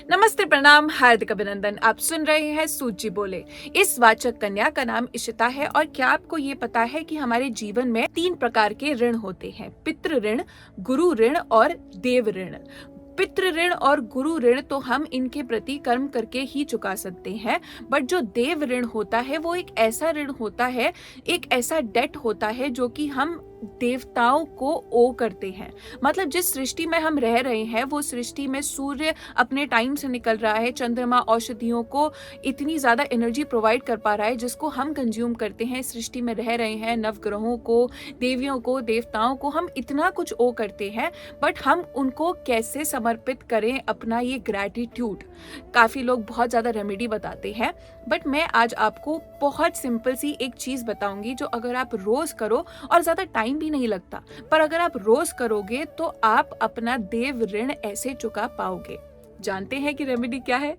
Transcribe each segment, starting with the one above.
नमस्ते, प्रणाम, हार्दिक अभिनंदन। आप सुन रहे हैं सूची बोले। इस वाचक कन्या का नाम इशिता है। और क्या आपको ये पता है कि हमारे जीवन में 3 प्रकार के ऋण होते हैं? पितृ ऋण, गुरु ऋण और देव ऋण। पितृ ऋण और गुरु ऋण तो हम इनके प्रति कर्म करके ही चुका सकते हैं, बट जो देव ऋण होता है वो एक ऐसा ऋण होता है, एक ऐसा डेट होता है जो कि हम देवताओं को ओ करते हैं। मतलब जिस सृष्टि में हम रह रहे हैं वो सृष्टि में सूर्य अपने टाइम से निकल रहा है, चंद्रमा औषधियों को इतनी ज्यादा एनर्जी प्रोवाइड कर पा रहा है जिसको हम कंज्यूम करते हैं, सृष्टि में रह रहे हैं, नवग्रहों को, देवियों को, देवताओं को हम इतना कुछ ओ करते हैं, बट हम उनको कैसे समर्पित करें अपना ये ग्रैटिट्यूड। काफी लोग बहुत ज्यादा रेमेडी बताते हैं, बट मैं आज आपको बहुत सिंपल सी एक चीज बताऊंगी जो अगर आप रोज करो, और ज्यादा टाइम भी नहीं लगता, पर अगर आप रोज करोगे तो आप अपना देव ऋण ऐसे चुका पाओगे। जानते हैं कि रेमेडी क्या है?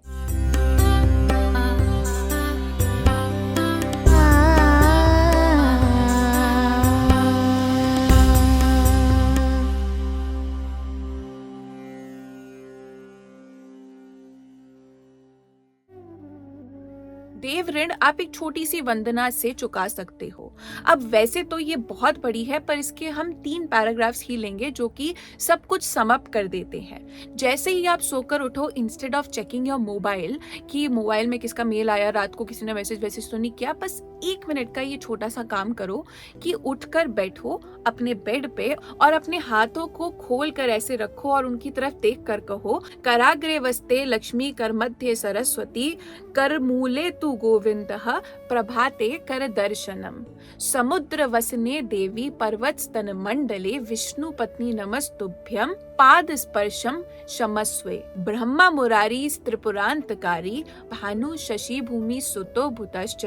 देव ऋण आप एक छोटी सी वंदना से चुका सकते हो। अब वैसे तो ये बहुत बड़ी है, पर इसके हम 3 पैराग्राफ्स ही लेंगे जो कि सब कुछ सम अप कर देते हैं। जैसे ही आप सोकर उठो, instead of checking your mobile कि मोबाइल में किसका मेल आया, रात को किसी ने मैसेज तो नहीं किया, बस 1 मिनट का ये छोटा सा काम करो कि उठकर बैठो अपने बेड पे और अपने हाथों को खोल कर ऐसे रखो और उनकी तरफ देख कर कहो, कराग्रे वस्ते लक्ष्मी कर मध्य सरस्वती कर मूले तु गोविंदः प्रभाते कर दर्शनम समुद्र वसने देवी पर्वत स्तन मंडले विष्णु पत्नी नमस्तुभ्यम पाद स्पर्शम क्षमस्वे ब्रह्मा मुरारी त्रिपुरांतकारी भानु शशि भूमि सुतो भूतश्च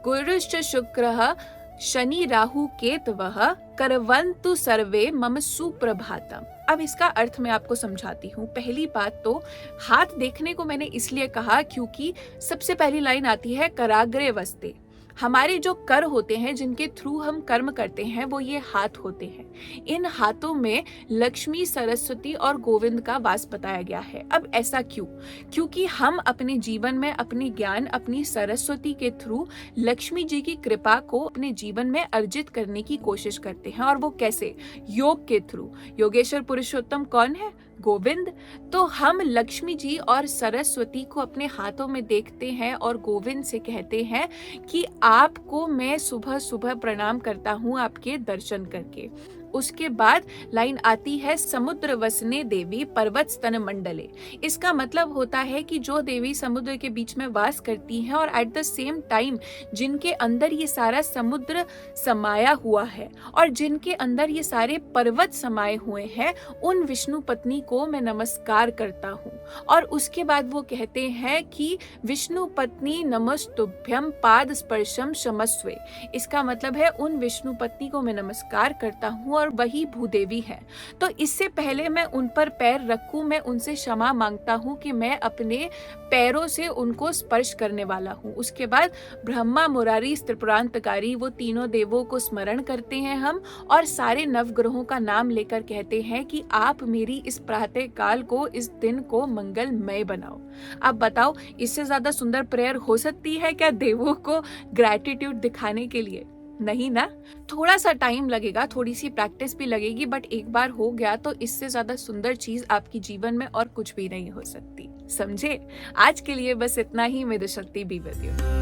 गुरुश्च शुक्रः शनि राहु केतवः करवन्तु सर्वे मम सुप्रभातम। अब इसका अर्थ मैं आपको समझाती हूँ। पहली बात तो हाथ देखने को मैंने इसलिए कहा क्योंकि सबसे पहली लाइन आती है कराग्रे वस्ते। हमारे जो कर होते हैं, जिनके थ्रू हम कर्म करते हैं, वो ये हाथ होते हैं। इन हाथों में लक्ष्मी, सरस्वती और गोविंद का वास बताया गया है। अब ऐसा क्यों? क्योंकि हम अपने जीवन में अपनी ज्ञान, अपनी सरस्वती के थ्रू लक्ष्मी जी की कृपा को अपने जीवन में अर्जित करने की कोशिश करते हैं। और वो कैसे? योग के थ्रू। योगेश्वर पुरुषोत्तम कौन है? गोविंद। तो हम लक्ष्मी जी और सरस्वती को अपने हाथों में देखते हैं और गोविंद से कहते हैं कि आपको मैं सुबह सुबह प्रणाम करता हूँ आपके दर्शन करके। उसके बाद लाइन आती है समुद्र वसने देवी पर्वत स्तन मंडले। इसका मतलब होता है कि जो देवी समुद्र के बीच में वास करती हैं और एट द सेम टाइम जिनके अंदर ये सारा समुद्र समाया हुआ है और जिनके अंदर ये सारे पर्वत समाये हुए हैं, उन विष्णु पत्नी को मैं नमस्कार करता हूँ। और उसके बाद वो कहते हैं कि विष्णु पत्नी नमस्तुभ्यम पाद स्पर्शम क्षमस्वे। इसका मतलब है उन विष्णु पत्नी को मैं नमस्कार करता हूँ और वही भूदेवी है। तो इससे पहले मैं उन पर पैर रखूं, मैं उनसे क्षमा मांगता हूं कि मैं अपने पैरों से उनको स्पर्श करने वाला हूं। उसके बाद ब्रह्मा मुरारी त्रिपुरांतकारी, वो तीनों देवों को स्मरण करते हैं हम, और सारे नवग्रहों का नाम लेकर कहते हैं कि आप मेरी इस प्रातः काल को, इस दिन को मंगलमय बनाओ। अब बताओ, इससे ज्यादा सुंदर प्रेयर हो सकती है क्या देवों को ग्रैटिट्यूड दिखाने के लिए? नहीं ना। थोड़ा सा टाइम लगेगा, थोड़ी सी प्रैक्टिस भी लगेगी, बट एक बार हो गया तो इससे ज्यादा सुंदर चीज आपकी जीवन में और कुछ भी नहीं हो सकती। समझे? आज के लिए बस इतना ही। मेरी शक्ति बी विद यू।